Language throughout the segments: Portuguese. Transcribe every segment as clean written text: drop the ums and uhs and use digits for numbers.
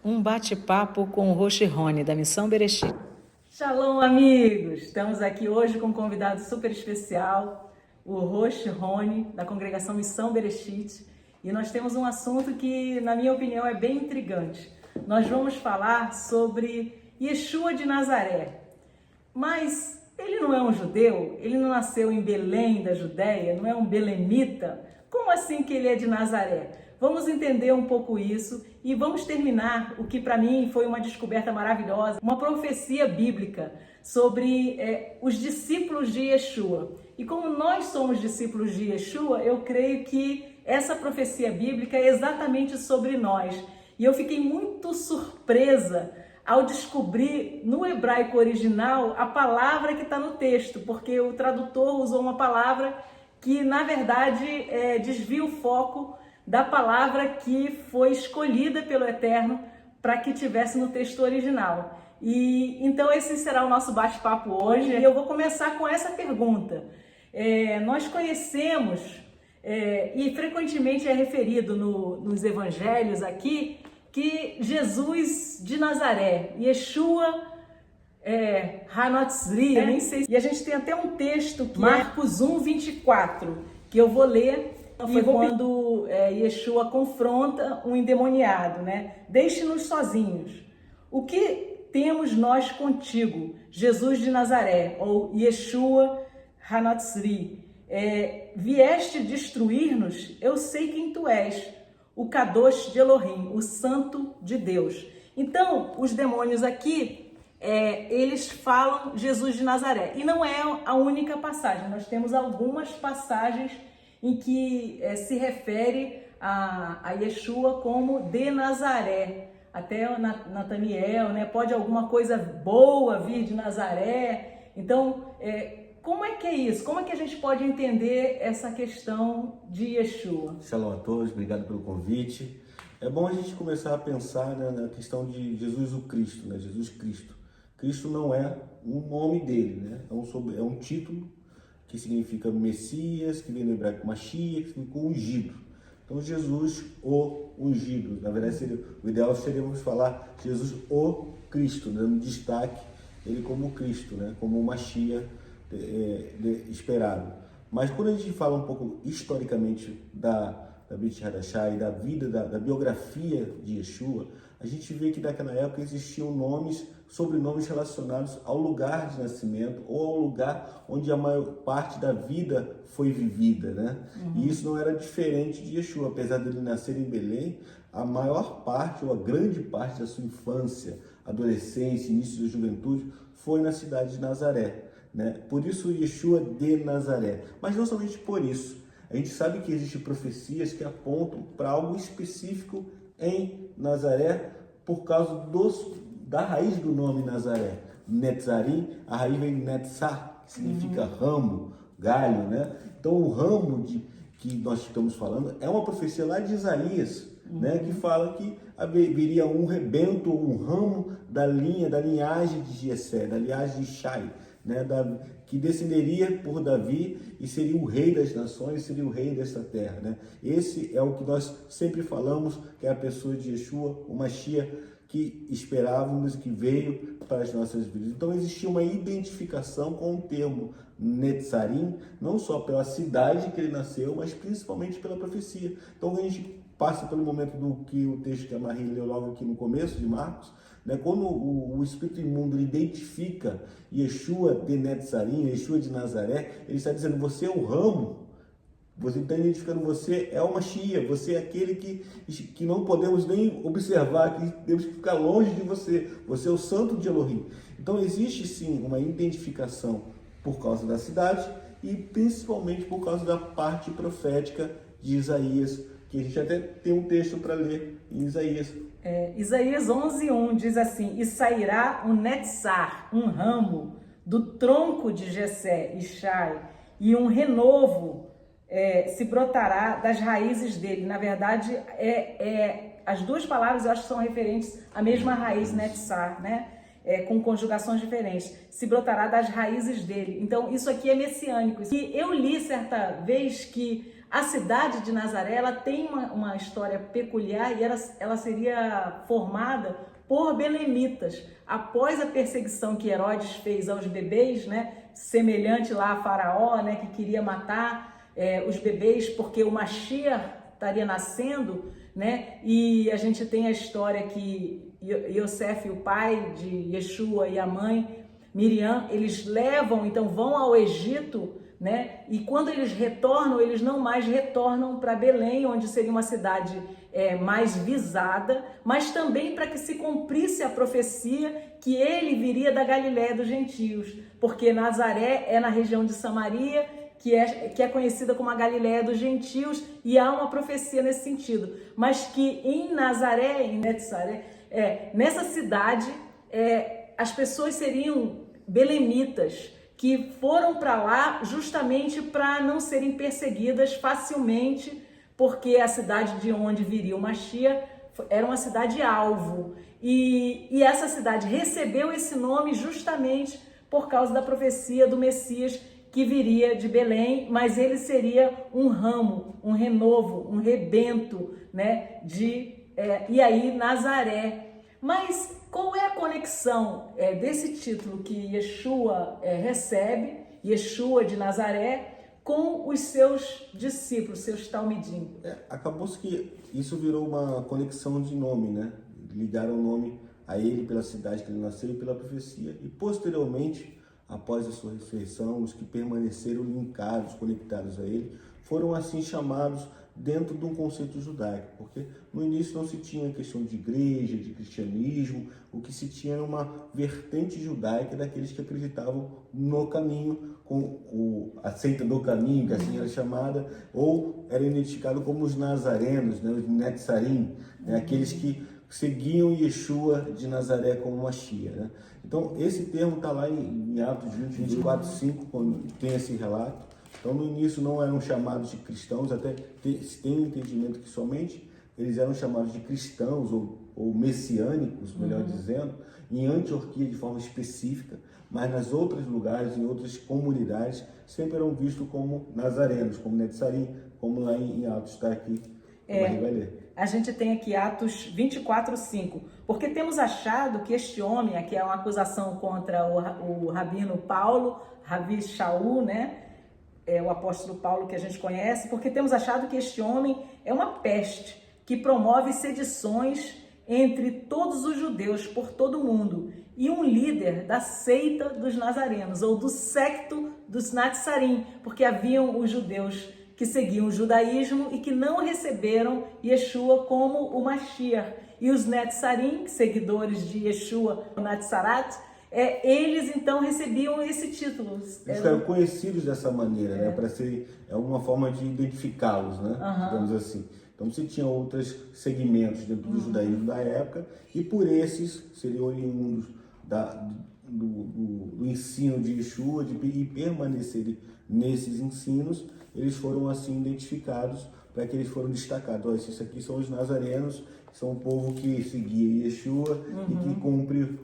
Um bate-papo com o Roxo Rony, da Missão Bereshit. Shalom, amigos! Estamos aqui hoje com um convidado super especial, o Roxo Rony, da congregação Missão Bereshit. E nós temos um assunto que, na minha opinião, é bem intrigante. Nós vamos falar sobre Yeshua de Nazaré. Mas ele não é um judeu? Ele não nasceu em Belém, da Judéia? Não é um belemita? Como assim que ele é de Nazaré? Vamos entender um pouco isso e vamos terminar o que para mim foi uma descoberta maravilhosa, uma profecia bíblica sobre os discípulos de Yeshua. E como nós somos discípulos de Yeshua, eu creio que essa profecia bíblica é exatamente sobre nós. E eu fiquei muito surpresa ao descobrir no hebraico original a palavra que está no texto, porque o tradutor usou uma palavra que, na verdade, desvia o foco da palavra que foi escolhida pelo Eterno para que tivesse no texto original. E então esse será o nosso bate-papo hoje. E eu vou começar com essa pergunta. Nós conhecemos, e frequentemente é referido nos evangelhos aqui, que Jesus de Nazaré, Yeshua Hanatzri, eu nem sei. E a gente tem até um texto que Marcos 1:24, que eu vou ler. Foi quando Yeshua confronta um endemoniado, né? Deixe-nos sozinhos. O que temos nós contigo, Jesus de Nazaré, ou Yeshua Hanatzri? Vieste destruir-nos? Eu sei quem tu és, o Kadosh de Elohim, o Santo de Deus. Então, os demônios aqui, eles falam Jesus de Nazaré. E não é a única passagem, nós temos algumas passagens em que se refere a Yeshua como de Nazaré. Até Nataniel, né? Pode alguma coisa boa vir de Nazaré? Então, como é que é isso? Como é que a gente pode entender essa questão de Yeshua? Shalom a todos, obrigado pelo convite. É bom a gente começar a pensar, né, na questão de Jesus o Cristo, né? Jesus Cristo. Cristo não é um nome dele, né? É um título que significa Messias, que vem do hebraico Mashiach, que significa ungido. Então, Jesus, o ungido. Na verdade, o ideal seria falar Jesus, o Cristo, dando destaque ele como Cristo, né? Como o Mashiach esperado. Mas quando a gente fala um pouco historicamente da Brit Hadashah e da vida, da biografia de Yeshua, a gente vê que naquela época existiam sobrenomes relacionados ao lugar de nascimento ou ao lugar onde a maior parte da vida foi vivida, né? E isso não era diferente de Yeshua, apesar dele nascer em Belém, a maior parte ou a grande parte da sua infância, adolescência, início da juventude foi na cidade de Nazaré, né? Por isso Yeshua de Nazaré, mas não somente por isso. A gente sabe que existem profecias que apontam para algo específico em Nazaré por causa da raiz do nome Nazaré. Netzarim, a raiz vem de Netzar, que significa ramo, galho, né? Então o ramo que nós estamos falando é uma profecia lá de Isaías, né? Que fala que haveria um rebento, um ramo da linhagem de Jessé, da linhagem de Shai, né? Que descenderia por Davi e seria o rei das nações, seria o rei dessa terra, né? Esse é o que nós sempre falamos, que é a pessoa de Yeshua, o Mashiach, que esperávamos e que veio para as nossas vidas. Então existia uma identificação com o termo Netzarim, não só pela cidade que ele nasceu, mas principalmente pela profecia. Então a gente passa pelo momento do que o texto que a Marie leu logo aqui no começo de Marcos, né? Quando o espírito imundo identifica Yeshua de Netzarim, Yeshua de Nazaré, ele está dizendo, você é o ramo. Você está identificando, você é uma Mashiach, você é aquele que não podemos nem observar, que temos que ficar longe de você. Você é o Santo de Elohim. Então existe sim uma identificação por causa da cidade e principalmente por causa da parte profética de Isaías, que a gente até tem um texto para ler em Isaías. Isaías 11:1 diz assim, e sairá um Netzar, um ramo, do tronco de Jessé e Shai, e um renovo se brotará das raízes dele. Na verdade, as duas palavras eu acho que são referentes à mesma raiz, Netzar, né? Com conjugações diferentes. Se brotará das raízes dele. Então, isso aqui é messiânico. E eu li certa vez que A cidade de Nazaré, ela tem uma história peculiar e ela seria formada por belemitas. Após a perseguição que Herodes fez aos bebês, né, semelhante lá a Faraó, né, que queria matar os bebês porque o Mashiach estaria nascendo, né, e a gente tem a história que Yosef, o pai de Yeshua, e a mãe Miriam, eles vão ao Egito, né? E quando eles retornam, eles não mais retornam para Belém, onde seria uma cidade mais visada, mas também para que se cumprisse a profecia que ele viria da Galiléia dos gentios, porque Nazaré é na região de Samaria, que é conhecida como a Galiléia dos gentios, e há uma profecia nesse sentido, mas que em Nazaré, nessa cidade, as pessoas seriam belemitas, que foram para lá justamente para não serem perseguidas facilmente, porque a cidade de onde viria o Mashiach era uma cidade alvo. E essa cidade recebeu esse nome justamente por causa da profecia do Messias que viria de Belém, mas ele seria um ramo, um renovo, um rebento, né? E aí Nazaré. Mas qual é a conexão desse título que Yeshua recebe, Yeshua de Nazaré, com os seus discípulos, seus talmidim? Acabou-se que isso virou uma conexão de nome, né? Ligaram o nome a ele pela cidade que ele nasceu e pela profecia. E posteriormente, após a sua ressurreição, os que permaneceram linkados, conectados a ele, foram assim chamados dentro de um conceito judaico, porque no início não se tinha questão de igreja, de cristianismo, o que se tinha era uma vertente judaica daqueles que acreditavam no caminho, com a seita do caminho, que assim era chamada, ou era identificado como os nazarenos, né, os netzarim, né, aqueles que seguiam Yeshua de Nazaré como Mashiach, né? Então esse termo está lá em Atos 24:5, quando tem esse relato. Então, no início não eram chamados de cristãos, até se tem um entendimento que somente eles eram chamados de cristãos ou messiânicos, melhor dizendo, em Antioquia de forma específica, mas nas outros lugares, em outras comunidades, sempre eram vistos como nazarenos, como netzarim, como lá em Atos está aqui. Vai ler. A gente tem aqui Atos 24:5, porque temos achado que este homem, aqui é uma acusação contra o rabino Paulo, Ravi Shaul, né? O apóstolo Paulo que a gente conhece, porque temos achado que este homem é uma peste que promove sedições entre todos os judeus por todo o mundo e um líder da seita dos nazarenos ou do secto dos Netzarim, porque haviam os judeus que seguiam o judaísmo e que não receberam Yeshua como o Mashiach, e os Netzarim, seguidores de Yeshua, o Netzarat, eles então recebiam esse título. Eles ficaram conhecidos dessa maneira, né? Para ser uma forma de identificá-los, né? Digamos assim. Então você tinha outros segmentos dentro do judaísmo da época, e por esses seriam oriundos do ensino de Yeshua, e permanecerem nesses ensinos, eles foram assim identificados, para que eles foram destacados. Olha, esses aqui são os nazarenos, são um povo que seguia Yeshua e que cumpre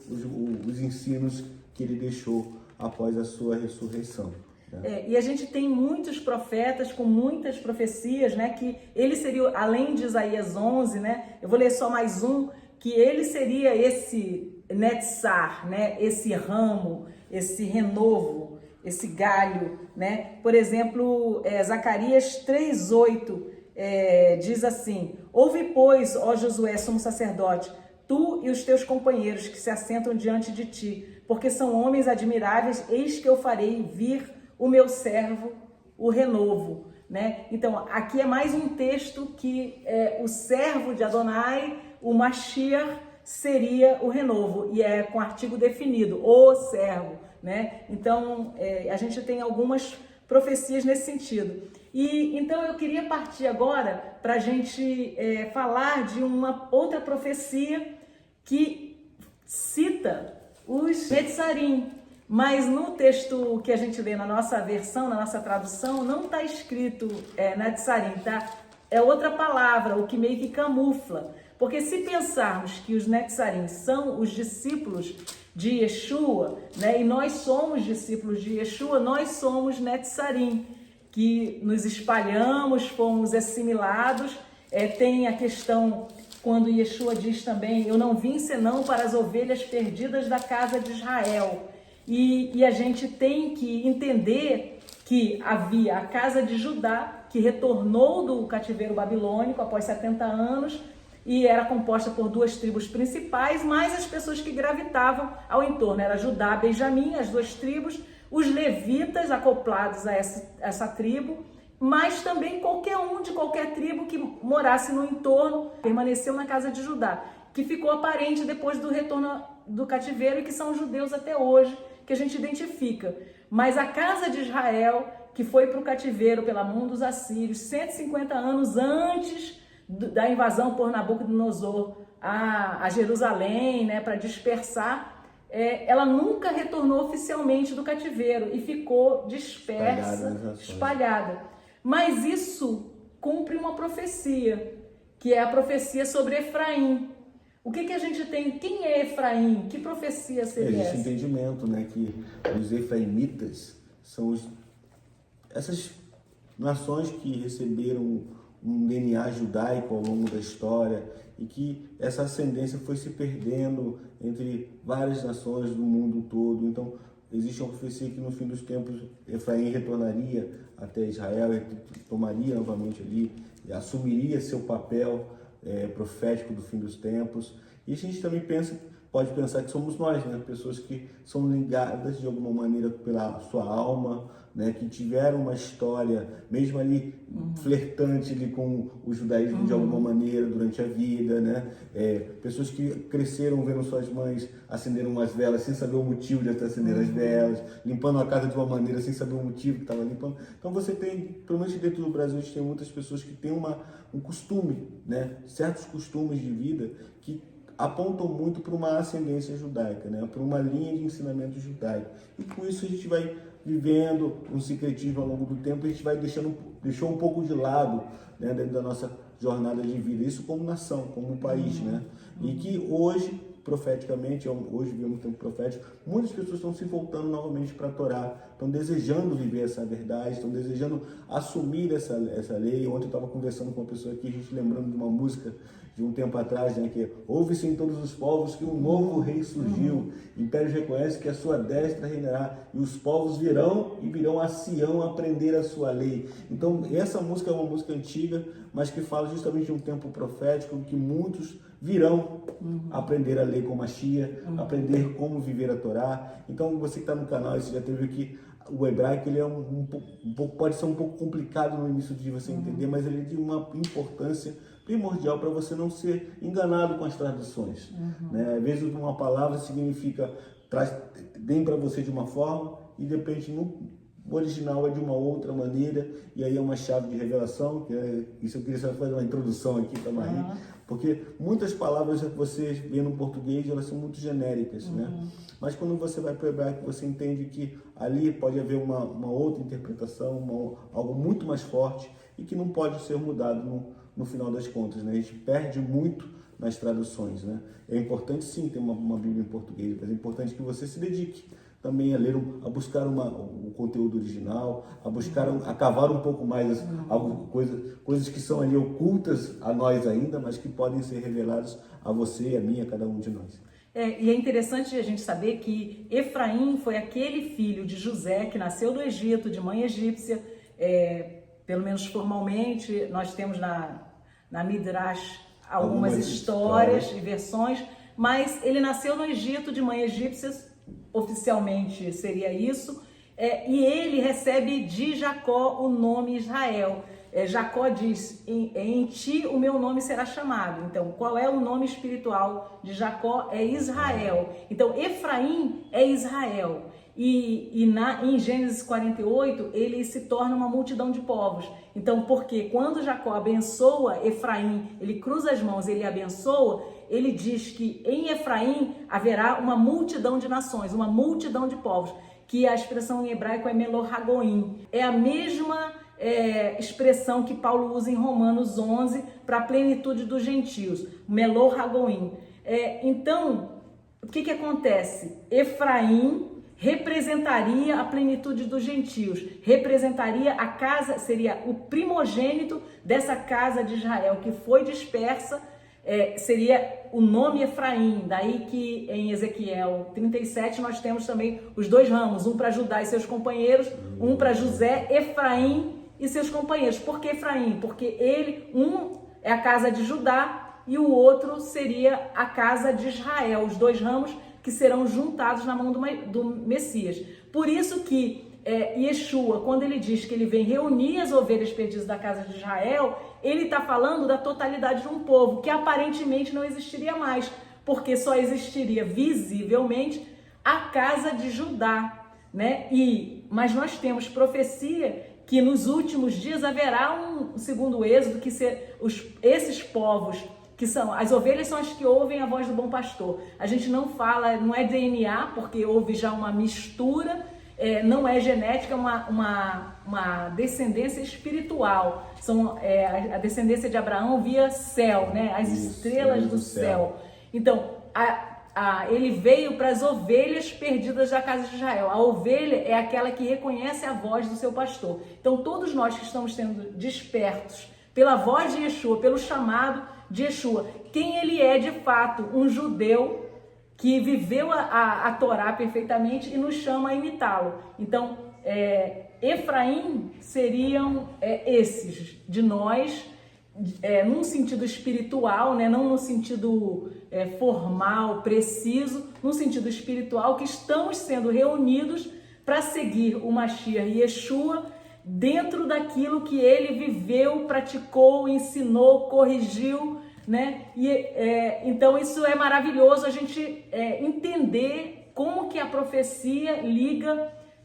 os ensinos que ele deixou após a sua ressurreição. Né? E a gente tem muitos profetas com muitas profecias, né? Que ele seria, além de Isaías 11, né? Eu vou ler só mais um, que ele seria esse netzar, né? Esse ramo, esse renovo, esse galho, né? Por exemplo, Zacarias 3:8 diz assim: ouve, pois, ó Josué, sumo sacerdote, tu e os teus companheiros que se assentam diante de ti, porque são homens admiráveis, eis que eu farei vir o meu servo, o renovo, né? Então, aqui é mais um texto que o servo de Adonai, o Mashiach, seria o renovo, e é com artigo definido, o servo, né? Então, a gente tem algumas profecias nesse sentido. E então eu queria partir agora para a gente falar de uma outra profecia que cita os Netzarim, mas no texto que a gente lê na nossa versão, na nossa tradução, não está escrito Netzarim, tá? É outra palavra, o que meio que camufla. Porque se pensarmos que os Netzarim são os discípulos de Yeshua, né, e nós somos discípulos de Yeshua, nós somos Netzarim. que nos espalhamos, fomos assimilados. Tem a questão quando Yeshua diz também, eu não vim senão para as ovelhas perdidas da casa de Israel. E a gente tem que entender que havia a casa de Judá, que retornou do cativeiro babilônico após 70 anos, e era composta por 2 tribos principais, mais as pessoas que gravitavam ao entorno. Era Judá, Benjamim, as 2 tribos, os levitas acoplados a essa tribo, mas também qualquer um de qualquer tribo que morasse no entorno, permaneceu na casa de Judá, que ficou aparente depois do retorno do cativeiro e que são judeus até hoje, que a gente identifica. Mas a casa de Israel, que foi para o cativeiro pela mão dos assírios, 150 anos antes da invasão por Nabucodonosor a Jerusalém, né, para dispersar, ela nunca retornou oficialmente do cativeiro e ficou dispersa, espalhada. Mas isso cumpre uma profecia, que é a profecia sobre Efraim. O que a gente tem? Quem é Efraim? Que profecia seria essa? Existe entendimento, né, que os efraimitas são essas nações que receberam um DNA judaico ao longo da história e que essa ascendência foi se perdendo entre várias nações do mundo todo. Então, existe uma profecia que no fim dos tempos Efraim retornaria até Israel, tomaria novamente ali, assumiria seu papel profético do fim dos tempos. E a gente também pode pensar que somos nós, né? Pessoas que são ligadas de alguma maneira pela sua alma, né? Que tiveram uma história, mesmo ali flertante ali com o judaísmo de alguma maneira durante a vida, né? Pessoas que cresceram vendo suas mães acender umas velas sem saber o motivo de acender as velas, limpando a casa de uma maneira sem saber o motivo que estava limpando. Então você tem, pelo menos dentro do Brasil, a gente tem muitas pessoas que têm um costume, né? Certos costumes de vida que apontam muito para uma ascendência judaica, né? Para uma linha de ensinamento judaico. E com isso a gente vai vivendo um sincretismo ao longo do tempo, a gente vai deixou um pouco de lado, né, dentro da nossa jornada de vida, isso como nação, como um país, né? E que hoje, profeticamente, hoje vivemos um tempo profético, muitas pessoas estão se voltando novamente para a Torá, estão desejando viver essa verdade, estão desejando assumir essa lei. Ontem eu estava conversando com uma pessoa aqui, a gente lembrando de uma música de um tempo atrás, né, que ouve-se em todos os povos que um novo rei surgiu, impérios reconhece que a sua destra reinará, e os povos virão a Sião aprender a sua lei. Então essa música é uma música antiga, mas que fala justamente de um tempo profético, que muitos virão aprender a lei com Mashiach, aprender como viver a Torá. Então você que está no canal, você já teve aqui, o hebraico ele é um pouco, pode ser um pouco complicado no início de você entender, mas ele é de uma importância primordial para você não ser enganado com as traduções. Né? Às vezes uma palavra significa, traz bem para você de uma forma e de repente no original é de uma outra maneira, e aí é uma chave de revelação, isso eu queria só fazer uma introdução aqui para Marie, porque muitas palavras que você vê no português, elas são muito genéricas, né? Mas quando você vai para o hebraico, você entende que ali pode haver uma outra interpretação, algo muito mais forte e que não pode ser mudado no final das contas, né? A gente perde muito nas traduções, né? É importante sim ter uma Bíblia em português, mas é importante que você se dedique também a buscar o conteúdo original, a cavar um pouco mais coisas que são ali ocultas a nós ainda, mas que podem ser reveladas a você, a mim, a cada um de nós. E é interessante a gente saber que Efraim foi aquele filho de José que nasceu do Egito, de mãe egípcia, pelo menos formalmente, nós temos na Midrash algumas histórias e versões, mas ele nasceu no Egito de mãe egípcia, oficialmente seria isso, e ele recebe de Jacó o nome Israel. Jacó diz, em ti o meu nome será chamado. Então, qual é o nome espiritual de Jacó? É Israel. Então, Efraim é Israel. Em Gênesis 48, ele se torna uma multidão de povos. Então, porque quando Jacó abençoa Efraim, ele cruza as mãos, ele abençoa, ele diz que em Efraim haverá uma multidão de nações, uma multidão de povos, que a expressão em hebraico é Melor Hagoim. É a mesma expressão que Paulo usa em Romanos 11 para a plenitude dos gentios, Melor Hagoim. Então, o que acontece? Efraim representaria a plenitude dos gentios, representaria a casa, seria o primogênito dessa casa de Israel que foi dispersa, seria o nome Efraim. Daí que em Ezequiel 37 nós temos também os dois ramos, um para Judá e seus companheiros, um para José, Efraim e seus companheiros. Por que Efraim? Porque um é a casa de Judá e o outro seria a casa de Israel, os dois ramos que serão juntados na mão do Messias. Por isso que Yeshua, quando ele diz que ele vem reunir as ovelhas perdidas da casa de Israel, ele está falando da totalidade de um povo que aparentemente não existiria mais, porque só existiria visivelmente a casa de Judá, né? Mas nós temos profecia que nos últimos dias haverá um segundo êxodo, que esses povos, que são, as ovelhas são as que ouvem a voz do bom pastor. A gente não fala, não é DNA, porque houve já uma mistura, não é genética, uma descendência espiritual. A descendência de Abraão via céu, né? As estrelas do céu. Então, ele veio para as ovelhas perdidas da casa de Israel. A ovelha é aquela que reconhece a voz do seu pastor. Então, todos nós que estamos sendo despertos pela voz de Yeshua, pelo chamado de Yeshua, quem ele é de fato, um judeu que viveu a Torá perfeitamente e nos chama a imitá-lo. Então, Efraim seriam esses de nós, num sentido espiritual, né? Não no sentido formal, preciso, num sentido espiritual, que estamos sendo reunidos para seguir o Mashiach Yeshua dentro daquilo que ele viveu, praticou, ensinou, corrigiu, né? Então isso é maravilhoso a gente entender como que a profecia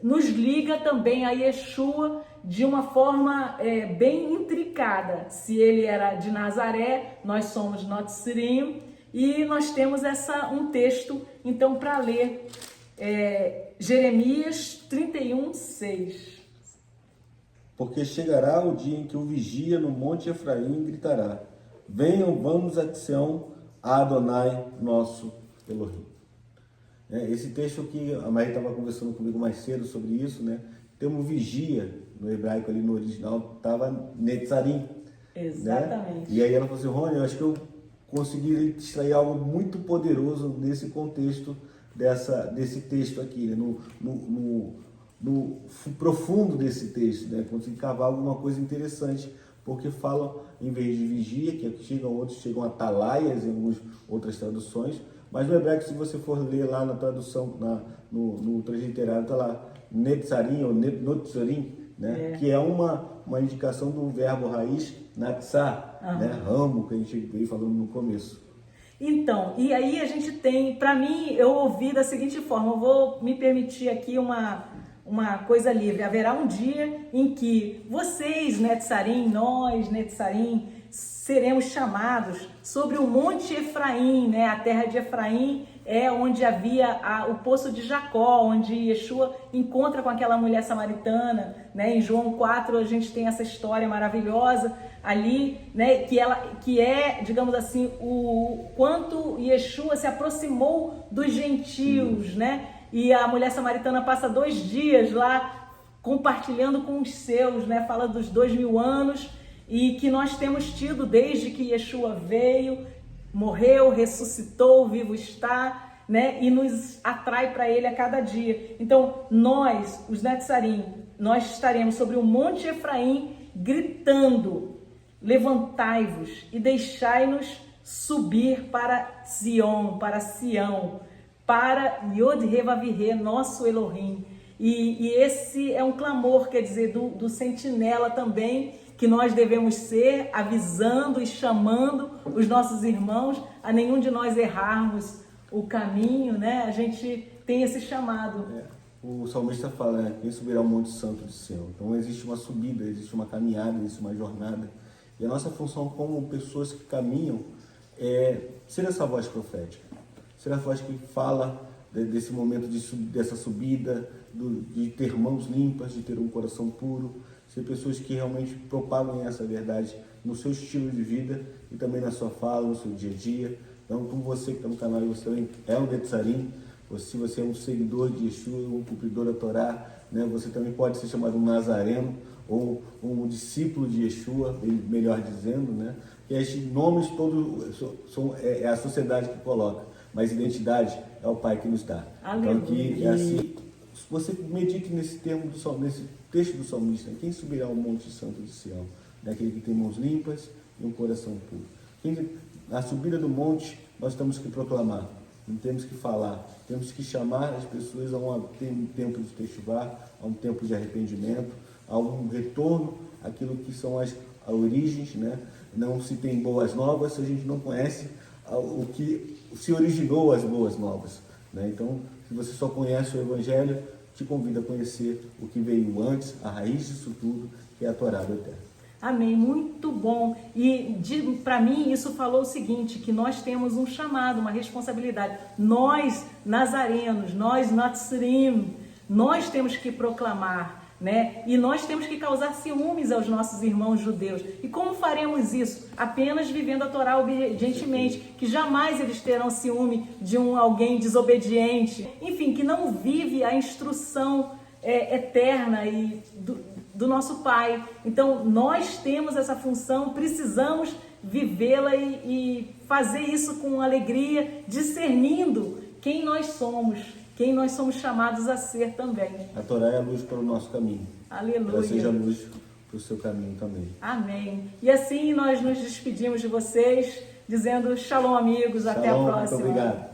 nos liga também a Yeshua de uma forma bem intricada. Se ele era de Nazaré, nós somos Notzirim, e nós temos um texto então para ler, Jeremias 31:6. Porque chegará o dia em que o vigia no monte Efraim gritará: venham, vamos a Sião, a Adonai, nosso Elohim. Esse texto que a Maria estava conversando comigo mais cedo sobre isso, né? O termo vigia, no hebraico ali no original, estava Netzarim. Exatamente. Né? E aí ela falou assim: Rony, eu acho que eu consegui extrair algo muito poderoso nesse contexto desse texto aqui, né? No profundo desse texto, né? Consegui cavar alguma coisa interessante, porque falam, em vez de vigia, que outros chegam a atalaias em algumas outras traduções, mas no hebraico, se você for ler lá na tradução, no transliterário, está lá Netzarim ou Notzarim, né? Que é uma indicação do verbo raiz natsar, né? Ramo, que a gente veio falando no começo. Então, e aí a gente tem, para mim, eu ouvi da seguinte forma, eu vou me permitir aqui uma coisa livre. Haverá um dia em que vocês, Netzarim, nós, Netzarim, seremos chamados sobre o Monte Efraim, né? A terra de Efraim é onde havia o poço de Jacó, onde Yeshua encontra com aquela mulher samaritana, né? Em João 4 a gente tem essa história maravilhosa ali, né? Que é, digamos assim, o quanto Yeshua se aproximou dos gentios, né? E a mulher samaritana passa 2 dias lá compartilhando com os seus, né? Fala dos 2000 anos e que nós temos tido desde que Yeshua veio, morreu, ressuscitou, vivo está, né? E nos atrai para ele a cada dia. Então, nós, os Netzarim, nós estaremos sobre o Monte Efraim gritando: levantai-vos e deixai-nos subir para Sião, para Yod Revavirê, nosso Elohim. E esse é um clamor, quer dizer, do sentinela também, que nós devemos ser, avisando e chamando os nossos irmãos a nenhum de nós errarmos o caminho, né? A gente tem esse chamado. O salmista fala, né? Quem subirá ao Monte Santo de Sião? Então existe uma subida, existe uma caminhada, existe uma jornada. E a nossa função como pessoas que caminham é ser essa voz profética. Ser a voz que fala desse momento dessa subida, de ter mãos limpas, de ter um coração puro, ser pessoas que realmente propagam essa verdade no seu estilo de vida e também na sua fala, no seu dia a dia. Então, como você que está no canal e você é um Netzarim, Ou se você é um seguidor de Yeshua, um cumpridor da Torá, né? Você também pode ser chamado um nazareno ou um discípulo de Yeshua, melhor dizendo, né? E esses nomes todos é a sociedade que coloca, mas identidade é o Pai que nos dá. Aleluia. Então, que é assim, você medite nesse texto do salmista: quem subirá ao monte santo de Sião? Daquele que tem mãos limpas e um coração puro. Na subida do monte, nós temos que proclamar, não temos que falar, temos que chamar as pessoas a um tempo de teshuvá, a um tempo de arrependimento, a um retorno àquilo que são as origens, né? Não se tem boas novas se a gente não conhece o que se originou as boas novas, né? Então, se você só conhece o Evangelho, te convido a conhecer o que veio antes, a raiz disso tudo, que é a Torá do Eterno. Amém, muito bom. E para mim isso falou o seguinte, que nós temos um chamado, uma responsabilidade. Nós, nazarenos, nós, Natsirim, nós temos que proclamar, né? E nós temos que causar ciúmes aos nossos irmãos judeus. E como faremos isso? Apenas vivendo a Torá obedientemente, que jamais eles terão ciúme de alguém desobediente, enfim, que não vive a instrução eterna e do nosso Pai. Então, nós temos essa função, precisamos vivê-la e fazer isso com alegria, discernindo quem nós somos chamados a ser também. A Torá é a luz para o nosso caminho. Aleluia. Ela seja a luz para o seu caminho também. Amém. E assim nós nos despedimos de vocês, dizendo shalom, amigos, até a próxima. Muito obrigado.